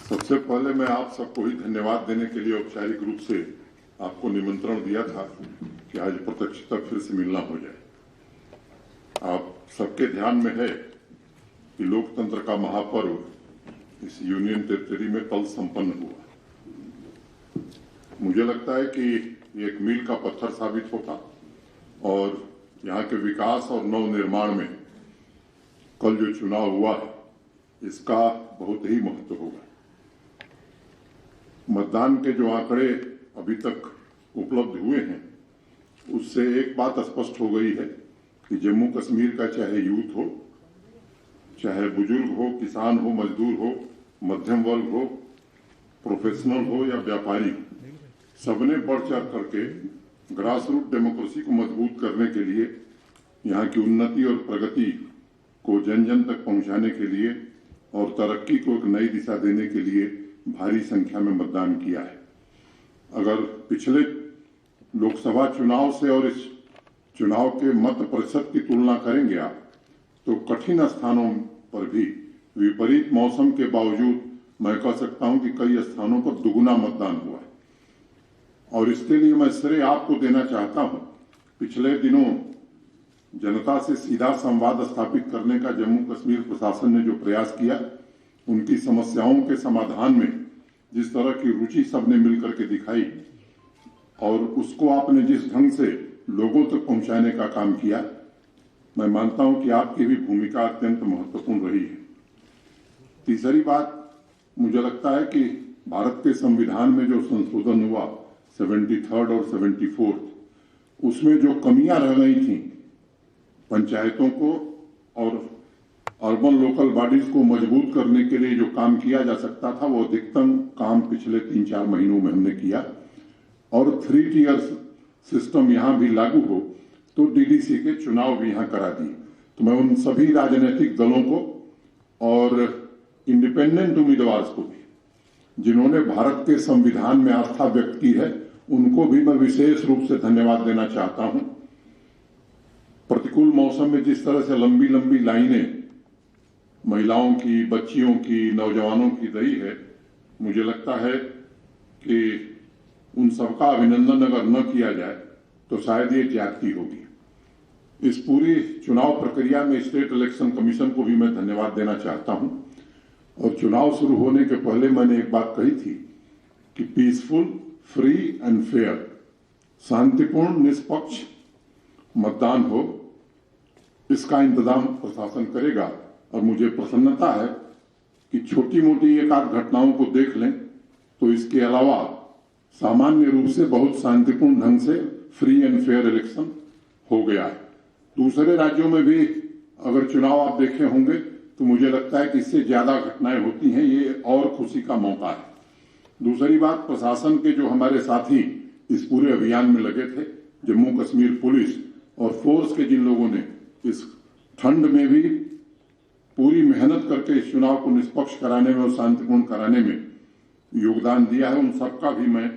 सबसे पहले मैं आप सबको ही धन्यवाद देने के लिए औपचारिक रूप से आपको निमंत्रण दिया था कि आज प्रत्यक्षता फिर से मिलना हो जाए। आप सबके ध्यान में है कि लोकतंत्र का महापर्व इस यूनियन टेरिटरी में कल संपन्न हुआ। मुझे लगता है कि ये एक मील का पत्थर साबित होगा और यहाँ के विकास और नवनिर्माण में कल जो चुनाव हुआ है इसका बहुत ही महत्व होगा। मतदान के जो आंकड़े अभी तक उपलब्ध हुए हैं उससे एक बात स्पष्ट हो गई है कि जम्मू कश्मीर का चाहे यूथ हो, चाहे बुजुर्ग हो, किसान हो, मजदूर हो, मध्यम वर्ग हो, प्रोफेशनल हो या व्यापारी, सबने बढ़ चढ़ करके ग्रास रूट डेमोक्रेसी को मजबूत करने के लिए, यहाँ की उन्नति और प्रगति को जन जन तक पहुंचाने के लिए और तरक्की को एक नई दिशा देने के लिए भारी संख्या में मतदान किया है। अगर पिछले लोकसभा चुनाव से और इस चुनाव के मत प्रतिशत की तुलना करेंगे आप, तो कठिन स्थानों पर भी विपरीत मौसम के बावजूद मैं कह सकता हूं कि कई स्थानों पर दुगुना मतदान हुआ है और इसके लिए मैं श्रेय आपको देना चाहता हूं। पिछले दिनों जनता से सीधा संवाद स्थापित करने का जम्मू कश्मीर प्रशासन ने जो प्रयास किया, उनकी समस्याओं के समाधान में जिस तरह की रुचि सबने मिलकर के दिखाई और उसको आपने जिस ढंग से लोगों तक पहुंचाने का काम किया, मैं मानता हूं कि आपकी भी भूमिका अत्यंत महत्वपूर्ण रही है। तीसरी बात, मुझे लगता है कि भारत के संविधान में जो संशोधन हुआ 73rd और 74th, उसमें जो कमियां रह गई थी, पंचायतों को और अर्बन लोकल बॉडीज को मजबूत करने के लिए जो काम किया जा सकता था, वो अधिकतम काम पिछले 3-4 महीनों में हमने किया और 3 टियर सिस्टम यहाँ भी लागू हो तो डीडीसी के चुनाव भी यहाँ करा दिए। तो मैं उन सभी राजनीतिक दलों को और इंडिपेंडेंट उम्मीदवार को भी, जिन्होंने भारत के संविधान में आस्था व्यक्त की है, उनको भी मैं विशेष रूप से धन्यवाद देना चाहता हूं। प्रतिकूल मौसम में जिस तरह से लंबी लंबी लाइनें महिलाओं की, बच्चियों की, नौजवानों की रही है, मुझे लगता है कि उन सबका अभिनंदन अगर न किया जाए तो शायद ये ज्यादती होगी। इस पूरी चुनाव प्रक्रिया में स्टेट इलेक्शन कमीशन को भी मैं धन्यवाद देना चाहता हूं और चुनाव शुरू होने के पहले मैंने एक बात कही थी कि पीसफुल, फ्री एंड फेयर, शांतिपूर्ण, निष्पक्ष मतदान हो, इसका इंतजाम प्रशासन करेगा। और मुझे प्रसन्नता है कि छोटी मोटी एक आध घटनाओं को देख लें तो इसके अलावा सामान्य रूप से बहुत शांतिपूर्ण ढंग से फ्री एंड फेयर इलेक्शन हो गया है। दूसरे राज्यों में भी अगर चुनाव आप देखे होंगे तो मुझे लगता है कि इससे ज्यादा घटनाएं होती हैं, ये और खुशी का मौका है। दूसरी बात, प्रशासन के जो हमारे साथी इस पूरे अभियान में लगे थे, जम्मू कश्मीर पुलिस और फोर्स के जिन लोगों ने इस ठंड में भी पूरी मेहनत करके इस चुनाव को निष्पक्ष कराने में और शांतिपूर्ण कराने में योगदान दिया है, उन सबका भी मैं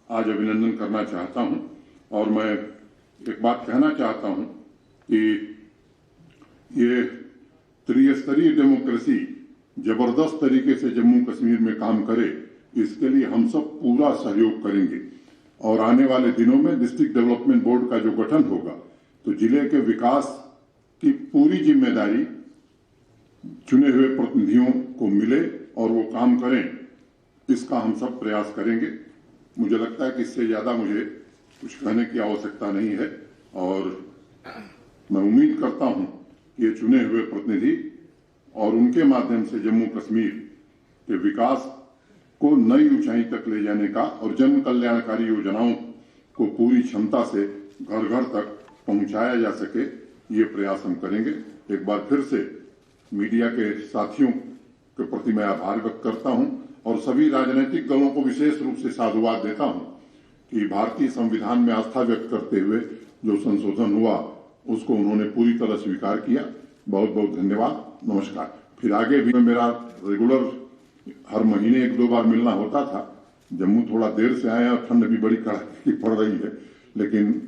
आज अभिनंदन करना चाहता हूं। और मैं एक बात कहना चाहता हूं कि ये त्रिस्तरीय डेमोक्रेसी जबरदस्त तरीके से जम्मू कश्मीर में काम करे, इसके लिए हम सब पूरा सहयोग करेंगे और आने वाले दिनों में डिस्ट्रिक्ट डेवलपमेंट बोर्ड का जो गठन होगा तो जिले के विकास की पूरी जिम्मेदारी चुने हुए प्रतिनिधियों को मिले और वो काम करें, इसका हम सब प्रयास करेंगे। मुझे लगता है कि इससे ज्यादा मुझे कुछ कहने की आवश्यकता नहीं है और मैं उम्मीद करता हूं कि ये चुने हुए प्रतिनिधि और उनके माध्यम से जम्मू कश्मीर के विकास को नई ऊंचाई तक ले जाने का और जन कल्याणकारी योजनाओं को पूरी क्षमता से घर घर तक पहुंचाया जा सके, ये प्रयास हम करेंगे। एक बार फिर से मीडिया के साथियों के प्रति मैं आभार व्यक्त करता हूं और सभी राजनीतिक दलों को विशेष रूप से साधुवाद देता हूं कि भारतीय संविधान में आस्था व्यक्त करते हुए जो संशोधन हुआ उसको उन्होंने पूरी तरह स्वीकार किया। बहुत बहुत धन्यवाद, नमस्कार। फिर आगे भी मेरा रेगुलर हर महीने 1-2 बार मिलना होता था। जम्मू थोड़ा देर से आए और ठंड भी बड़ी कड़ाके की पड़ रही है, लेकिन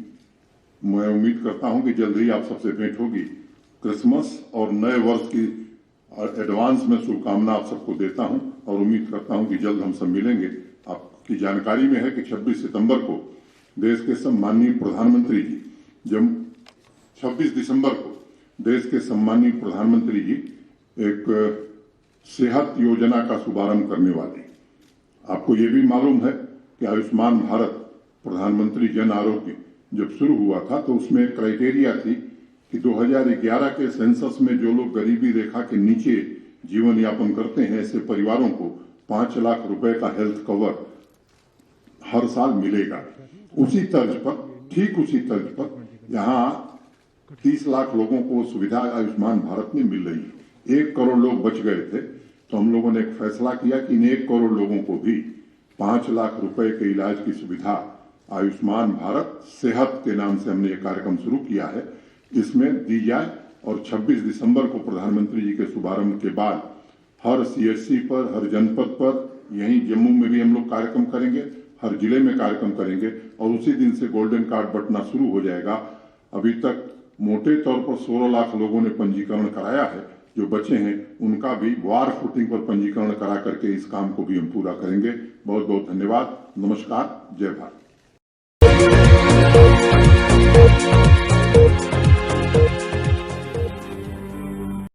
मैं उम्मीद करता हूं कि जल्द ही आप सबसे भेंट होगी। क्रिसमस और नए वर्ष की एडवांस में शुभकामना आप सबको देता हूं और उम्मीद करता हूं कि जल्द हम सब मिलेंगे। आपकी जानकारी में है कि 26 सितंबर को देश के सम्माननीय प्रधानमंत्री जी, जब 26 दिसंबर को देश के सम्माननीय प्रधानमंत्री जी एक सेहत योजना का शुभारंभ करने वाले। आपको ये भी मालूम है कि आयुष्मान भारत प्रधानमंत्री जन आरोग्य जब शुरू हुआ था तो उसमें एक क्राइटेरिया थी कि 2011 के सेंसस में जो लोग गरीबी रेखा के नीचे जीवन यापन करते हैं ऐसे परिवारों को 5 लाख रुपए का हेल्थ कवर हर साल मिलेगा। उसी तर्ज पर, ठीक उसी तर्ज पर यहाँ 30 लाख लोगों को सुविधा आयुष्मान भारत में मिल रही है। 1 करोड़ लोग बच गए थे तो हम लोगों ने एक फैसला किया कि इन 1 करोड़ लोगों को भी 5 लाख रुपए के इलाज की सुविधा आयुष्मान भारत सेहत के नाम से हमने ये कार्यक्रम शुरू किया है, इसमें दी जाए। और 26 दिसंबर को प्रधानमंत्री जी के शुभारंभ के बाद हर सीएचसी पर, हर जनपद पर, यहीं जम्मू में भी हम लोग कार्यक्रम करेंगे, हर जिले में कार्यक्रम करेंगे और उसी दिन से गोल्डन कार्ड बंटना शुरू हो जाएगा। अभी तक मोटे तौर पर 16 लाख लोगों ने पंजीकरण कराया है। जो बचे हैं उनका भी वार फुटिंग पर पंजीकरण करा करके इस काम को भी हम पूरा करेंगे। बहुत बहुत धन्यवाद। नमस्कार। जय भारत।